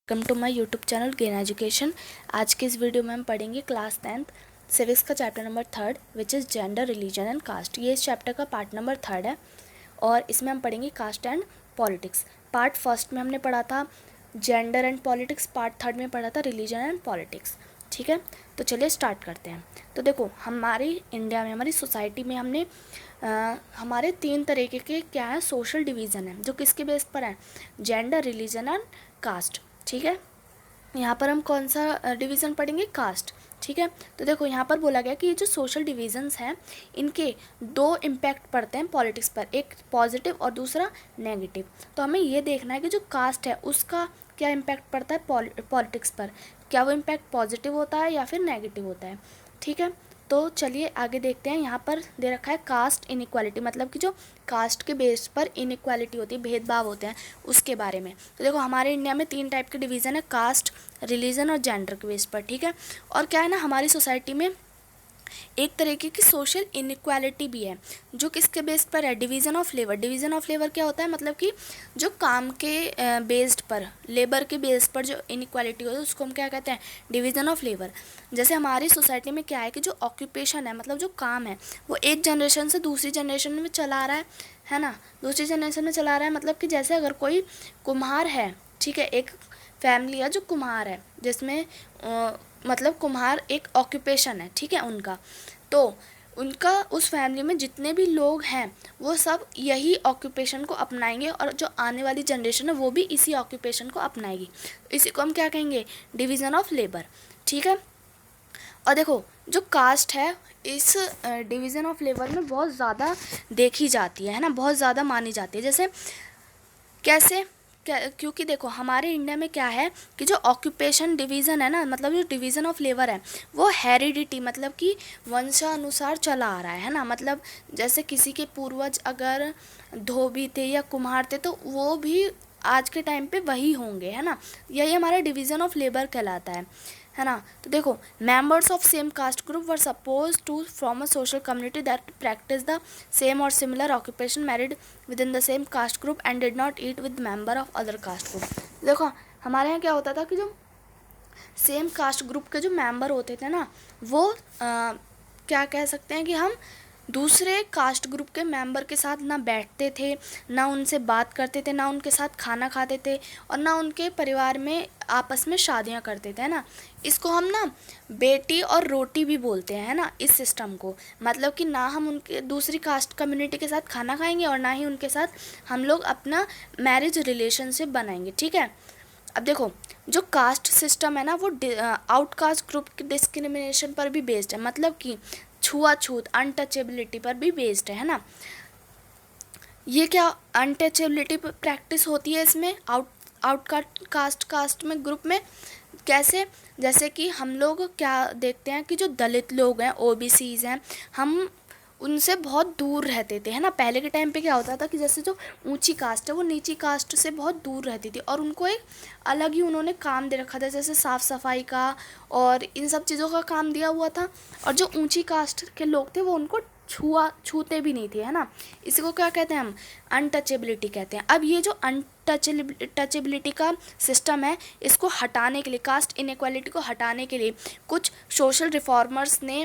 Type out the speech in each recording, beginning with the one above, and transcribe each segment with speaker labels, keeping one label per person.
Speaker 1: Welcome to my YouTube channel gain education. आज के इस वीडियो में हम पढ़ेंगे क्लास 10th सिविक्स का chapter number 3 which is gender, religion and caste. ये इस चैप्टर का पार्ट नंबर 3 है और इसमें हम पढ़ेंगे caste and politics. Part first में हमने पढ़ा था gender and politics, part third में पढ़ा था रिलीजन एंड पॉलिटिक्स। ठीक है, तो चलिए स्टार्ट करते हैं। तो देखो, हमारी इंडिया में, हमारी सोसाइटी में हमने हमारे 3 तरीके के क्या है सोशल डिवीज़न है, जो किसके बेस पर है? Gender, religion and caste. ठीक है, यहाँ पर हम कौन सा डिवीज़न पढ़ेंगे? कास्ट। ठीक है, तो देखो यहाँ पर बोला गया कि ये जो सोशल डिवीज़न्स हैं इनके 2 इम्पैक्ट पड़ते हैं पॉलिटिक्स पर, एक पॉजिटिव और दूसरा नेगेटिव। तो हमें ये देखना है कि जो कास्ट है उसका क्या इम्पैक्ट पड़ता है पॉलिटिक्स पर, क्या वो इम्पैक्ट पॉजिटिव होता है या फिर नेगेटिव होता है। ठीक है, तो चलिए आगे देखते हैं। यहाँ पर दे रखा है कास्ट इनइक्वालिटी, मतलब कि जो कास्ट के बेस पर इनइक्वालिटी होती है, भेदभाव होते हैं, उसके बारे में। तो देखो, हमारे इंडिया में 3 टाइप के डिवीज़न है, कास्ट, रिलीजन और जेंडर के बेस पर। ठीक है, और क्या है ना, हमारी सोसाइटी में एक तरीके की सोशल इनइक्वालिटी भी है, जो किसके बेस पर है? Division of labour. Division of labour क्या होता है? मतलब कि जो काम के बेस्ड पर, लेबर के बेस पर जो इनइक्वालिटी होती है उसको हम क्या कहते हैं? Division of labour. जैसे हमारी सोसाइटी में क्या है कि जो ऑक्यूपेशन है, मतलब जो काम है, वो एक जनरेशन से दूसरी जनरेशन में चला आ रहा है ना, दूसरी जनरेशन में चला आ रहा है। मतलब कि जैसे अगर कोई कुम्हार है, ठीक है, एक फैमिली है जो कुम्हार है, जिसमें मतलब कुम्हार एक ऑक्यूपेशन है, ठीक है उनका, तो उनका उस फैमिली में जितने भी लोग हैं वो सब यही ऑक्यूपेशन को अपनाएंगे और जो आने वाली जनरेशन है वो भी इसी ऑक्यूपेशन को अपनाएगी। इसी को हम क्या कहेंगे? Division of labour. ठीक है, और देखो जो कास्ट है इस डिवीज़न ऑफ लेबर में बहुत ज़्यादा देखी जाती है ना, बहुत ज़्यादा मानी जाती है। जैसे कैसे? क्योंकि देखो हमारे इंडिया में क्या है कि जो ऑक्यूपेशन डिवीज़न है ना, मतलब जो डिवीज़न ऑफ लेबर है वो हेरिडिटी, मतलब कि वंशानुसार चला आ रहा है ना। मतलब जैसे किसी के पूर्वज अगर धोबी थे या कुम्हार थे तो वो भी आज के टाइम पे वही होंगे, है ना। यही हमारा डिवीज़न ऑफ लेबर कहलाता है ना। तो देखो, members of same caste group were suppose to from a social community that practice the same और similar occupation, married with in the same caste group and did not eat with member of other caste group. देखो हमारे यहाँ क्या होता था कि जो same caste group के जो मेंबर होते थे ना, वो क्या कह सकते हैं कि हम दूसरे कास्ट ग्रुप के मेंबर के साथ ना बैठते थे, ना उनसे बात करते थे, ना उनके साथ खाना खाते थे और ना उनके परिवार में आपस में शादियां करते थे, है ना। इसको हम ना बेटी और रोटी भी बोलते हैं, है ना, इस सिस्टम को। मतलब कि ना हम उनके दूसरी कास्ट कम्युनिटी के साथ खाना खाएंगे और ना ही उनके साथ हम लोग अपना मैरिज रिलेशनशिप बनाएंगे। ठीक है, अब देखो जो कास्ट सिस्टम है ना वो आउटकास्ट ग्रुप की डिस्क्रिमिनेशन पर भी बेस्ड है, मतलब कि छुआछूत, अनटचेबिलिटी पर भी बेस्ड है ना। ये क्या अनटचेबिलिटी प्रैक्टिस होती है इसमें कास्ट में, ग्रुप में? कैसे? जैसे कि हम लोग क्या देखते हैं कि जो दलित लोग हैं, ओबीसीज हैं, हम उनसे बहुत दूर रहते थे, है ना। पहले के टाइम पे क्या होता था कि जैसे जो ऊंची कास्ट है वो नीची कास्ट से बहुत दूर रहती थी और उनको एक अलग ही उन्होंने काम दे रखा था, जैसे साफ़ सफाई का और इन सब चीज़ों का काम दिया हुआ था। और जो ऊंची कास्ट के लोग थे वो उनको छूते भी नहीं थे, है ना। इसी को क्या कहते हैं हम? अनटचेबिलिटी कहते हैं। अब ये जो अनटचेबिलिटी का सिस्टम है इसको हटाने के लिए, कास्ट इनइक्वालिटी को हटाने के लिए कुछ सोशल रिफॉर्मर्स ने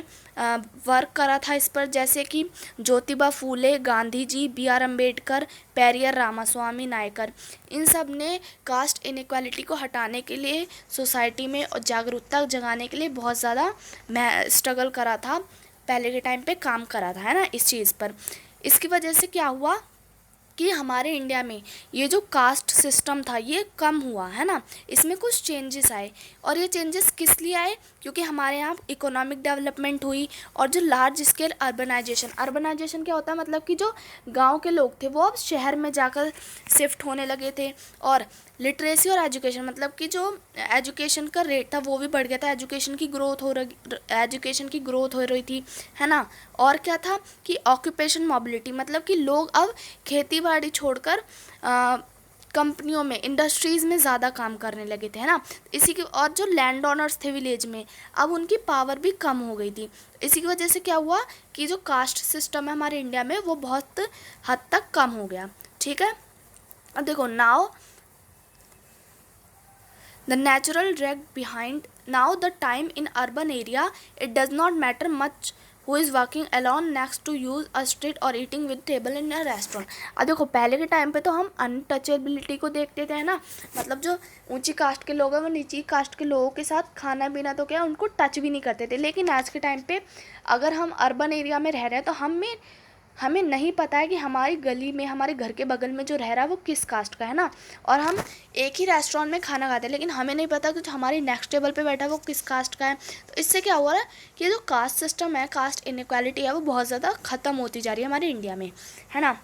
Speaker 1: वर्क करा था इस पर, जैसे कि ज्योतिबा फूले, गांधी जी, बी.आर. अम्बेडकर, पेरियर रामास्वामी नायकर। इन सब ने कास्ट इनइक्वालिटी को हटाने के लिए सोसाइटी में और जागरूकता जगाने के लिए बहुत ज़्यादा स्ट्रगल करा था, पहले के टाइम पे काम करा था, है ना, इस चीज़ पर। इसकी वजह से क्या हुआ कि हमारे इंडिया में ये जो कास्ट सिस्टम था ये कम हुआ, है ना। इसमें कुछ चेंजेस आए और ये चेंजेस किस लिए आए? क्योंकि हमारे यहाँ इकोनॉमिक डेवलपमेंट हुई और जो लार्ज स्केल अर्बनाइजेशन क्या होता है? मतलब कि जो गांव के लोग थे वो अब शहर में जाकर शिफ्ट होने लगे थे। और लिटरेसी और एजुकेशन, मतलब कि जो एजुकेशन का रेट था वो भी बढ़ गया था, एजुकेशन की ग्रोथ हो रही थी, है ना। और क्या था कि ऑक्यूपेशन मोबिलिटी, मतलब कि लोग अब खेती बाड़ी छोड़कर कंपनियों में, इंडस्ट्रीज़ में ज़्यादा काम करने लगे थे, है ना। इसी के और जो लैंड ओनर्स थे विलेज में, अब उनकी पावर भी कम हो गई थी। इसी की वजह से क्या हुआ कि जो कास्ट सिस्टम है हमारे इंडिया में वो बहुत हद तक कम हो गया। ठीक है, अब देखो The natural drag behind. Now the time in urban area, it does not matter much who is walking alone next to use a street or eating with table in a restaurant. अब देखो पहले के time पे तो हम untouchability को देखते थे ना, मतलब जो ऊंची कास्ट के लोग हैं वो नीची कास्ट के लोगों के साथ खाना पीना तो क्या उनको टच भी नहीं करते थे। लेकिन आज के टाइम पे अगर हम अर्बन एरिया में रह रहे हैं तो हमें नहीं पता है कि हमारी गली में हमारे घर के बगल में जो रह रहा है वो किस कास्ट का है ना, और हम एक ही रेस्टोरेंट में खाना खाते हैं लेकिन हमें नहीं पता कि जो हमारी नेक्स्ट टेबल पे बैठा है वो किस कास्ट का है। तो इससे क्या हुआ है कि जो कास्ट सिस्टम है, कास्ट इनइक्वालिटी है, वो बहुत ज़्यादा ख़त्म होती जा रही है हमारे इंडिया में, है ना।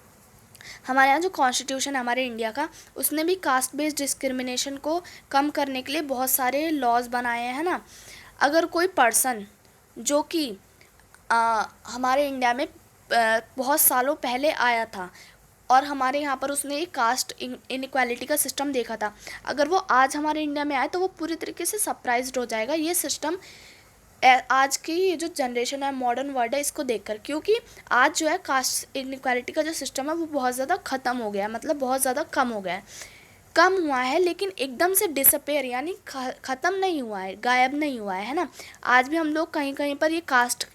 Speaker 1: हमारे यहाँ जो कॉन्स्टिट्यूशन है हमारे इंडिया का, उसने भी कास्ट बेस्ड डिस्क्रिमिनेशन को कम करने के लिए बहुत सारे लॉज बनाए हैं, है ना। अगर कोई पर्सन जो कि हमारे इंडिया में बहुत सालों पहले आया था और हमारे यहाँ पर उसने एक कास्ट इनइक्वालिटी का सिस्टम देखा था, अगर वो आज हमारे इंडिया में आए तो वो पूरी तरीके से सरप्राइज्ड हो जाएगा ये सिस्टम, आज की ये जो जनरेशन है, मॉडर्न वर्ल्ड है, इसको देखकर। क्योंकि आज जो है कास्ट इनइक्वालिटी का जो सिस्टम है वो बहुत ज़्यादा ख़त्म हो गया है, मतलब बहुत ज़्यादा कम हो गया है, कम हुआ है लेकिन एकदम से डिसअपेयर यानी ख़त्म नहीं हुआ है, गायब नहीं हुआ है ना। आज भी हम लोग कहीं कहीं पर ये कास्ट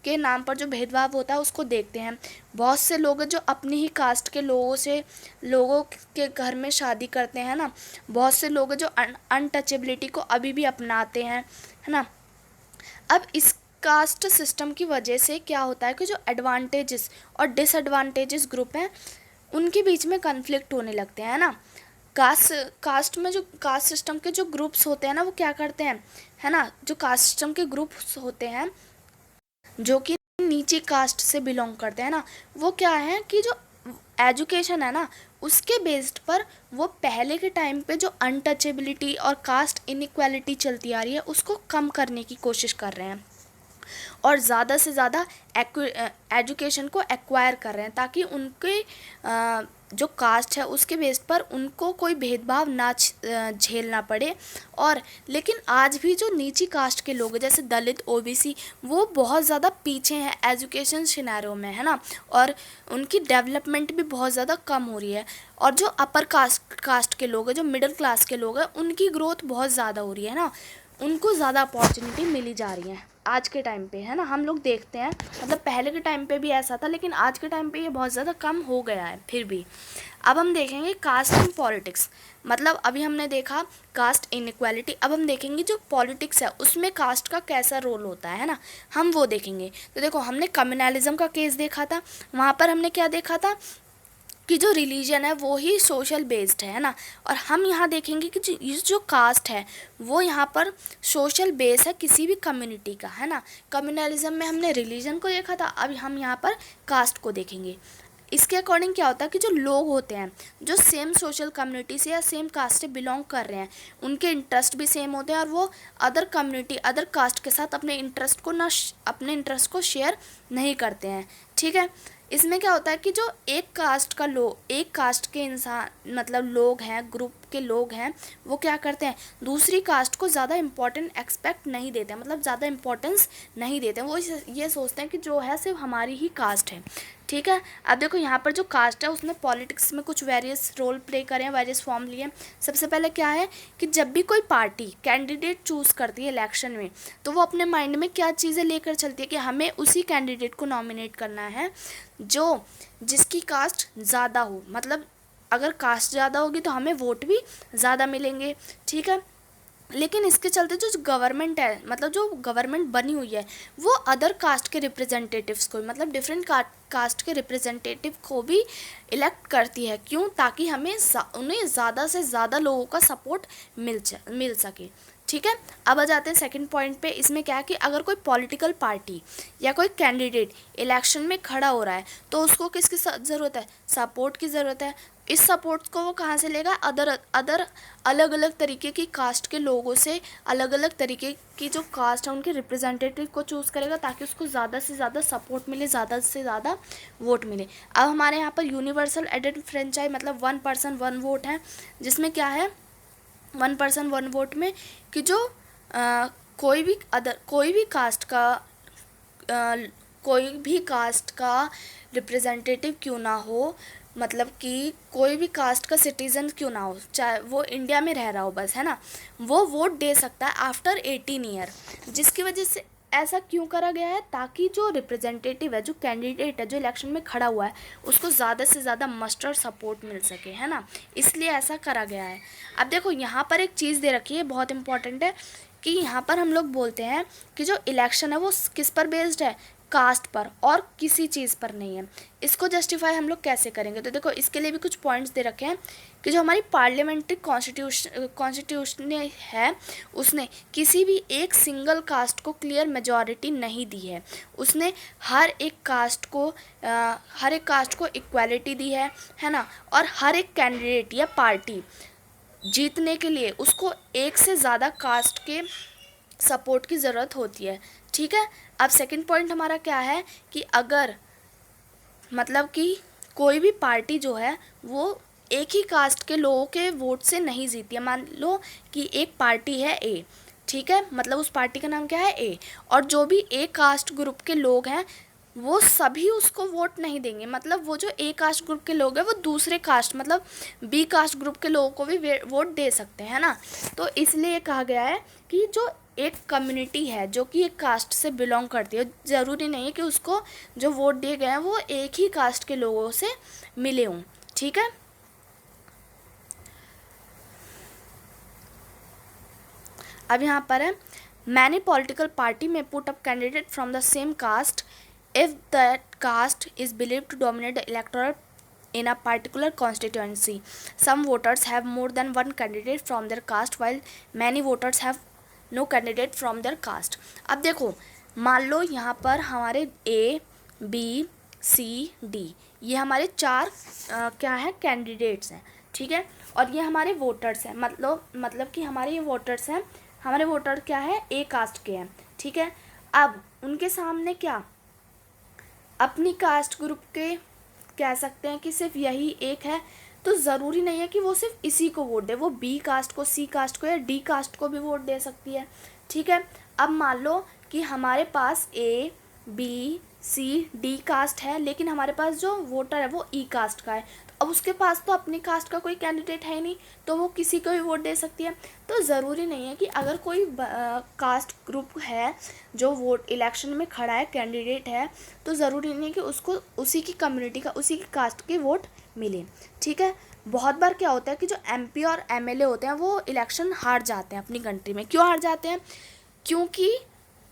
Speaker 1: के नाम पर जो भेदभाव होता है उसको देखते हैं। बहुत से लोग जो अपनी ही कास्ट के लोगों के घर में शादी करते हैं ना, बहुत से लोग जो अनटचेबिलिटी को अभी भी अपनाते हैं, है ना। अब इस कास्ट सिस्टम की वजह से क्या होता है कि जो एडवांटेजेस और डिसएडवांटेजेस ग्रुप हैं उनके बीच में कन्फ्लिक्ट होने लगते हैं, ना। कास्ट में जो कास्ट सिस्टम के जो ग्रुप्स होते हैं ना वो क्या करते हैं, है ना, जो कास्ट सिस्टम के ग्रुप्स होते हैं जो कि नीची कास्ट से बिलोंग करते हैं ना, वो क्या है कि जो एजुकेशन है ना उसके बेस्ड पर वो पहले के टाइम पे जो अनटचेबिलिटी और कास्ट इनइक्वालिटी चलती आ रही है उसको कम करने की कोशिश कर रहे हैं और ज़्यादा से ज़्यादा एजुकेशन को एक्वायर कर रहे हैं ताकि उनके जो कास्ट है उसके बेस पर उनको कोई भेदभाव ना झेलना पड़े। और लेकिन आज भी जो नीची कास्ट के लोग हैं जैसे दलित, ओबीसी, वो बहुत ज़्यादा पीछे हैं एजुकेशन सिनेरियो में, है ना, और उनकी डेवलपमेंट भी बहुत ज़्यादा कम हो रही है। और जो अपर कास्ट के लोग हैं, जो मिडिल क्लास के लोग हैं, उनकी ग्रोथ बहुत ज़्यादा हो रही है ना, उनको ज़्यादा अपॉर्चुनिटी मिली जा रही है आज के टाइम पे, है ना। हम लोग देखते हैं मतलब पहले के टाइम पे भी ऐसा था लेकिन आज के टाइम पे ये बहुत ज़्यादा कम हो गया है फिर भी। अब हम देखेंगे कास्ट इन पॉलिटिक्स, मतलब अभी हमने देखा कास्ट इनइक्वालिटी, अब हम देखेंगे जो पॉलिटिक्स है उसमें कास्ट का कैसा रोल होता है ना, हम वो देखेंगे। तो देखो हमने कम्युनलिज्म का केस देखा था, वहाँ पर हमने क्या देखा था कि जो रिलीजन है वो ही सोशल बेस्ड है ना, और हम यहाँ देखेंगे कि जो कास्ट है वो यहाँ पर सोशल बेस है किसी भी कम्युनिटी का, है ना। कम्युनलिज्म में हमने रिलीजन को देखा था, अभी हम यहाँ पर कास्ट को देखेंगे। इसके अकॉर्डिंग क्या होता है कि जो लोग होते हैं जो सेम सोशल कम्युनिटी से या सेम कास्ट से बिलोंग कर रहे हैं उनके इंटरेस्ट भी सेम होते हैं और वो अदर कम्युनिटी अदर कास्ट के साथ अपने इंटरेस्ट को शेयर नहीं करते हैं, ठीक है। इसमें क्या होता है कि जो एक कास्ट के इंसान मतलब लोग हैं, ग्रुप के लोग हैं, वो क्या करते हैं दूसरी कास्ट को ज़्यादा इम्पोर्टेंट एक्सपेक्ट नहीं देते हैं, मतलब ज़्यादा इम्पोर्टेंस नहीं देते हैं। वो ये सोचते हैं कि जो है सिर्फ हमारी ही कास्ट है, ठीक है। अब देखो यहाँ पर जो कास्ट है उसने पॉलिटिक्स में कुछ वेरियस रोल प्ले करे हैं, वेरियस फॉर्म लिए हैं। सबसे पहले क्या है कि जब भी कोई पार्टी कैंडिडेट चूज़ करती है इलेक्शन में तो वो अपने माइंड में क्या चीज़ें लेकर चलती है कि हमें उसी कैंडिडेट को नॉमिनेट करना है जिसकी कास्ट ज़्यादा हो, मतलब अगर कास्ट ज़्यादा होगी तो हमें वोट भी ज़्यादा मिलेंगे, ठीक है। लेकिन इसके चलते जो गवर्नमेंट है, मतलब जो गवर्नमेंट बनी हुई है वो अदर कास्ट के रिप्रेजेंटेटिव्स को मतलब डिफरेंट कास्ट के रिप्रेजेंटेटिव को भी इलेक्ट करती है। क्यों? ताकि उन्हें ज़्यादा से ज़्यादा लोगों का सपोर्ट मिल सके, ठीक है। अब आ जाते हैं सेकंड पॉइंट पे। इसमें क्या है कि अगर कोई पॉलिटिकल पार्टी या कोई कैंडिडेट इलेक्शन में खड़ा हो रहा है तो उसको किसकी ज़रूरत है? सपोर्ट की ज़रूरत है। इस सपोर्ट को वो कहाँ से लेगा? अदर अलग अलग तरीके की कास्ट के लोगों से, अलग अलग तरीके की जो कास्ट है उनके रिप्रेजेंटेटिव को चूज़ करेगा ताकि उसको ज़्यादा से ज़्यादा सपोर्ट मिले, ज़्यादा से ज़्यादा वोट मिले। अब हमारे यहाँ पर यूनिवर्सल एडेड फ्रेंचाइज मतलब 1 पर्सन 1 वोट है, जिसमें क्या है 1 पर्सन 1 वोट में कि जो कोई भी कास्ट का रिप्रेजेंटेटिव क्यों ना हो मतलब कि कोई भी कास्ट का सिटीज़न क्यों ना हो, चाहे वो इंडिया में रह रहा हो बस, है ना, वो वोट दे सकता है आफ्टर 18 ईयर। जिसकी वजह से ऐसा क्यों करा गया है, ताकि जो रिप्रेजेंटेटिव है, जो कैंडिडेट है, जो इलेक्शन में खड़ा हुआ है, उसको ज़्यादा से ज़्यादा मस्टर्ड सपोर्ट मिल सके, है ना, इसलिए ऐसा करा गया है। अब देखो यहाँ पर एक चीज़ दे रखी है, बहुत इंपॉर्टेंट है, कि यहाँ पर हम लोग बोलते हैं कि जो इलेक्शन है वो किस पर बेस्ड है, कास्ट पर, और किसी चीज़ पर नहीं है। इसको जस्टिफाई हम लोग कैसे करेंगे, तो देखो इसके लिए भी कुछ पॉइंट्स दे रखे हैं कि जो हमारी पार्लियामेंट्री कॉन्स्टिट्यूशन है, उसने किसी भी एक सिंगल कास्ट को क्लियर मेजॉरिटी नहीं दी है। उसने हर एक कास्ट को इक्वालिटी दी है ना, और हर एक कैंडिडेट या पार्टी जीतने के लिए उसको एक से ज़्यादा कास्ट के सपोर्ट की ज़रूरत होती है। ठीक है, अब सेकंड पॉइंट हमारा क्या है कि अगर मतलब कि कोई भी पार्टी जो है वो एक ही कास्ट के लोगों के वोट से नहीं जीती है। मान लो कि एक पार्टी है ए, ठीक है, मतलब उस पार्टी का नाम क्या है ए, और जो भी ए कास्ट ग्रुप के लोग हैं वो सभी उसको वोट नहीं देंगे। मतलब वो जो ए कास्ट ग्रुप के लोग हैं वो दूसरे कास्ट मतलब बी कास्ट ग्रुप के लोगों को भी वोट दे सकते हैं, है ना। तो इसलिए कहा गया है कि जो एक कम्युनिटी है जो कि एक कास्ट से बिलोंग करती है, ज़रूरी नहीं है कि उसको जो वोट दिए गए हैं वो एक ही कास्ट के लोगों से मिले हों। ठीक है, अब यहाँ पर है मैनी पॉलिटिकल पार्टी में put up candidate from the same caste if that caste is believed to dominate the electorate in a particular constituency. Some voters have more than one candidate from their caste while many voters have no candidate from their caste. अब देखो मान लो यहाँ पर हमारे A, B, C, D ये हमारे चार क्या है कैंडिडेट्स हैं, ठीक है, और ये हमारे वोटर्स हैं। मतलब कि हमारे ये वोटर्स हैं, हमारे वोटर क्या है ए कास्ट के हैं, ठीक है। अब उनके सामने क्या अपनी कास्ट ग्रुप के कह सकते हैं कि सिर्फ यही एक है, तो ज़रूरी नहीं है कि वो सिर्फ इसी को वोट दे, वो बी कास्ट को, सी कास्ट को या डी कास्ट को भी वोट दे सकती है। ठीक है, अब मान लो कि हमारे पास ए, बी, सी, डी कास्ट है, लेकिन हमारे पास जो वोटर है वो ई कास्ट का है, तो अब उसके पास तो अपनी कास्ट का कोई कैंडिडेट है नहीं, तो वो किसी को भी वोट दे सकती है। तो ज़रूरी नहीं है कि अगर कोई कास्ट ग्रुप है जो वोट इलेक्शन में खड़ा है, कैंडिडेट है, तो ज़रूरी नहीं है कि उसको उसी की कम्युनिटी का, उसी की कास्ट के वोट मिले। ठीक है, बहुत बार क्या होता है कि जो एमपी और एमएलए होते हैं वो इलेक्शन हार जाते हैं अपनी कंट्री में। क्यों हार जाते हैं? क्योंकि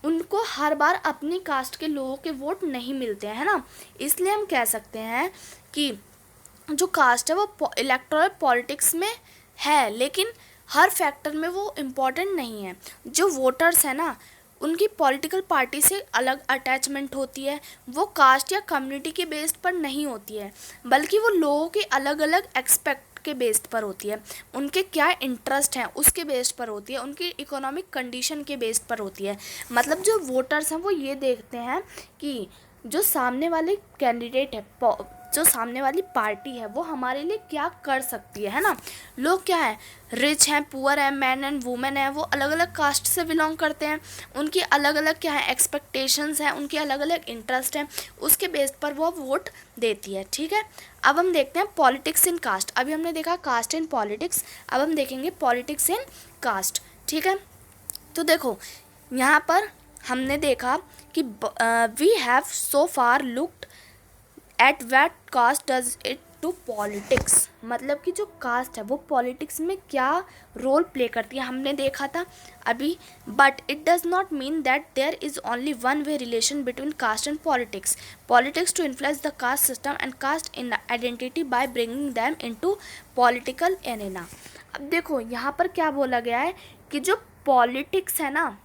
Speaker 1: उनको हर बार अपनी कास्ट के लोगों के वोट नहीं मिलते हैं, है ना। इसलिए हम कह सकते हैं कि जो कास्ट है वो इलेक्टोरल पॉलिटिक्स में है, लेकिन हर फैक्टर में वो इम्पॉर्टेंट नहीं है। जो वोटर्स है ना, उनकी पॉलिटिकल पार्टी से अलग अटैचमेंट होती है, वो कास्ट या कम्युनिटी के बेस्ड पर नहीं होती है, बल्कि वो लोगों के अलग अलग एक्सपेक्ट के बेस्ड पर होती है, उनके क्या इंटरेस्ट हैं उसके बेस्ड पर होती है, उनकी इकोनॉमिक कंडीशन के बेस्ड पर होती है। मतलब जो वोटर्स हैं वो ये देखते हैं कि जो सामने वाले कैंडिडेट है, जो सामने वाली पार्टी है, वो हमारे लिए क्या कर सकती है ना। लोग क्या है, रिच हैं, पुअर हैं, मैन एंड वुमेन है, वो अलग अलग कास्ट से बिलोंग करते हैं, उनकी अलग अलग क्या है एक्सपेक्टेशंस हैं, उनके अलग अलग इंटरेस्ट हैं, उसके बेस पर वो वोट देती है। ठीक है, अब हम देखते हैं पॉलिटिक्स इन कास्ट। अभी हमने देखा कास्ट इन पॉलिटिक्स, अब हम देखेंगे पॉलिटिक्स इन कास्ट। ठीक है, तो देखो यहाँ पर हमने देखा कि we have so far looked at what caste does it to politics. मतलब कि जो कास्ट है वो पॉलिटिक्स में क्या रोल प्ले करती है हमने देखा था अभी। But it does not mean that there is only one way relation between caste and politics. Politics to influence the caste system and caste in identity by bringing them into political arena. अब देखो यहाँ पर क्या बोला गया है कि जो पॉलिटिक्स है ना,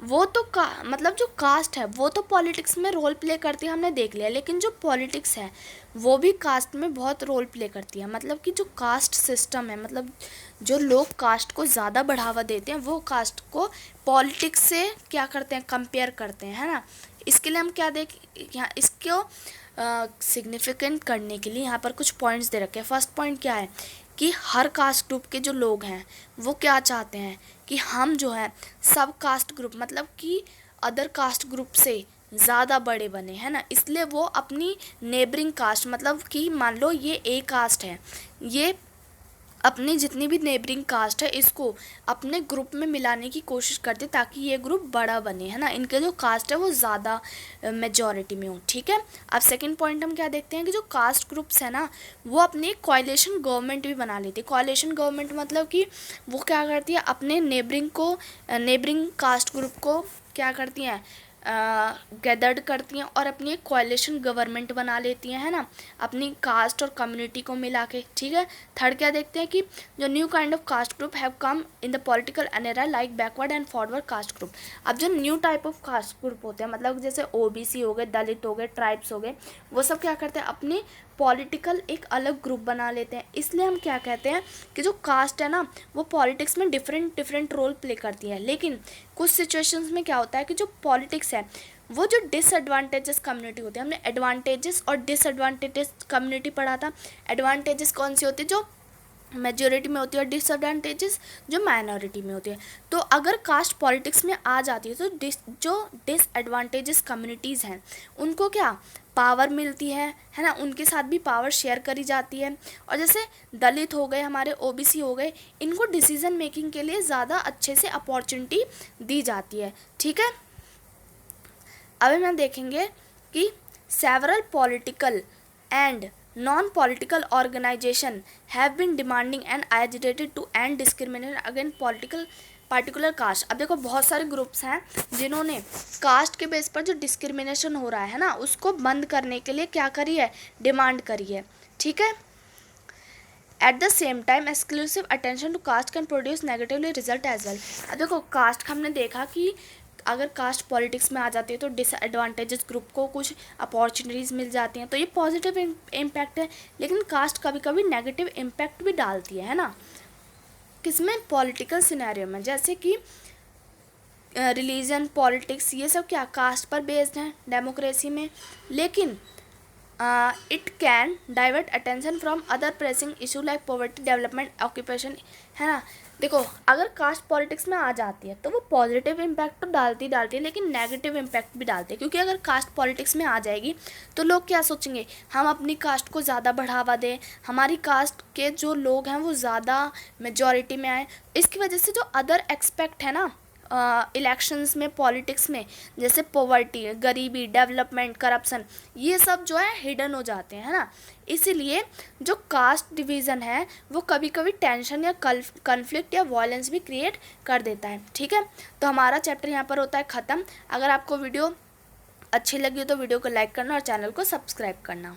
Speaker 1: वो तो मतलब जो कास्ट है वो तो पॉलिटिक्स में रोल प्ले करती है, हमने देख लिया, लेकिन जो पॉलिटिक्स है वो भी कास्ट में बहुत रोल प्ले करती है। मतलब कि जो कास्ट सिस्टम है, मतलब जो लोग कास्ट को ज़्यादा बढ़ावा देते हैं वो कास्ट को पॉलिटिक्स से क्या करते हैं, कंपेयर करते हैं, है ना। इसके लिए हम क्या यहाँ इसको सिग्निफिकेंट करने के लिए यहाँ पर कुछ पॉइंट्स दे रखे हैं। फर्स्ट पॉइंट क्या है कि हर कास्ट ग्रुप के जो लोग हैं वो क्या चाहते हैं कि हम जो है सब कास्ट ग्रुप मतलब कि अदर कास्ट ग्रुप से ज़्यादा बड़े बने, है ना, इसलिए वो अपनी नेबरिंग कास्ट, मतलब कि मान लो ये ए कास्ट है, ये अपनी जितनी भी नेबरिंग कास्ट है इसको अपने ग्रुप में मिलाने की कोशिश करते ताकि ये ग्रुप बड़ा बने, है ना, इनके जो कास्ट है वो ज़्यादा मेजॉरिटी में हो। ठीक है, अब सेकंड पॉइंट हम क्या देखते हैं कि जो कास्ट ग्रुप्स है ना वो अपनी कोalition गवर्नमेंट भी बना लेती है। कोalition गवर्नमेंट मतलब कि वो क्या करती है, अपने नेबरिंग कास्ट ग्रुप को क्या करती हैं, गैदर्ड करती हैं और अपनी एक कोalition गवर्नमेंट बना लेती हैं, है ना, अपनी कास्ट और कम्युनिटी को मिला के। ठीक है, थर्ड क्या देखते हैं कि जो new kind of caste group have come in the political era like backward and forward caste group. अब जो new type of caste group होते हैं, मतलब जैसे ओबीसी हो गए, दलित हो गए, ट्राइब्स हो गए, वो सब क्या करते हैं, अपने पॉलिटिकल एक अलग ग्रुप बना लेते हैं। इसलिए हम क्या कहते हैं कि जो कास्ट है ना वो पॉलिटिक्स में डिफरेंट रोल प्ले करती है। लेकिन कुछ सिचुएशंस में क्या होता है कि जो पॉलिटिक्स है वो जो डिसएडवांटेजेस कम्युनिटी होती है, हमने एडवांटेजेस और डिसएडवांटेजेस कम्युनिटी पढ़ा था। एडवांटेजेस कौन सी होती है, जो मेजॉरिटी में होती है, और डिसएडवांटेजेस जो माइनॉरिटी में होती है। तो अगर कास्ट पॉलिटिक्स में आ जाती है तो जो डिसएडवांटेजेस कम्युनिटीज़ हैं उनको क्या पावर मिलती है ना, उनके साथ भी पावर शेयर करी जाती है। और जैसे दलित हो गए, हमारे ओबीसी हो गए, इनको डिसीजन मेकिंग के लिए ज़्यादा अच्छे से अपॉर्चुनिटी दी जाती है। ठीक है, अब हम देखेंगे कि several political and non-political organization have been demanding and agitated to end discrimination against particular caste। अब देखो बहुत सारे ग्रुप्स हैं जिन्होंने कास्ट के बेस पर जो डिस्क्रिमिनेशन हो रहा है ना उसको बंद करने के लिए क्या करी है, डिमांड करी है। ठीक है, at the same time exclusive attention to caste can produce negatively result as well. अब देखो कास्ट हमने देखा कि अगर कास्ट पॉलिटिक्स में आ जाती है तो डिसएडवांटेजेस ग्रुप को कुछ अपॉर्चुनिटीज़ मिल जाती हैं, तो ये पॉजिटिव इम्पैक्ट है। लेकिन कास्ट कभी कभी नेगेटिव इम्पैक्ट भी डालती है ना, किसमें, पॉलिटिकल सिनेरियो में, जैसे कि रिलीजन, पॉलिटिक्स, ये सब क्या कास्ट पर बेस्ड हैं डेमोक्रेसी में। लेकिन it can divert attention from other pressing issue like poverty, development, occupation, है ना। देखो अगर कास्ट पॉलिटिक्स में आ जाती है तो वो पॉजिटिव इम्पैक्ट तो डालती है लेकिन नेगेटिव इम्पैक्ट भी डालती है, क्योंकि अगर कास्ट पॉलिटिक्स में आ जाएगी तो लोग क्या सोचेंगे, हम अपनी कास्ट को ज़्यादा बढ़ावा दें, हमारी कास्ट के जो लोग हैं वो ज़्यादा मेजॉरिटी में आए। इसकी वजह से जो अदर एक्सपेक्ट है ना इलेक्शंस में, पॉलिटिक्स में, जैसे पॉवर्टी, गरीबी, डेवलपमेंट, करप्शन, ये सब जो है हिडन हो जाते हैं, है ना। इसीलिए जो कास्ट डिवीज़न है वो कभी कभी टेंशन या कन्फ्लिक्ट या वायलेंस भी क्रिएट कर देता है। ठीक है, तो हमारा चैप्टर यहाँ पर होता है ख़त्म। अगर आपको वीडियो अच्छी लगी हो तो वीडियो को लाइक करना और चैनल को सब्सक्राइब करना।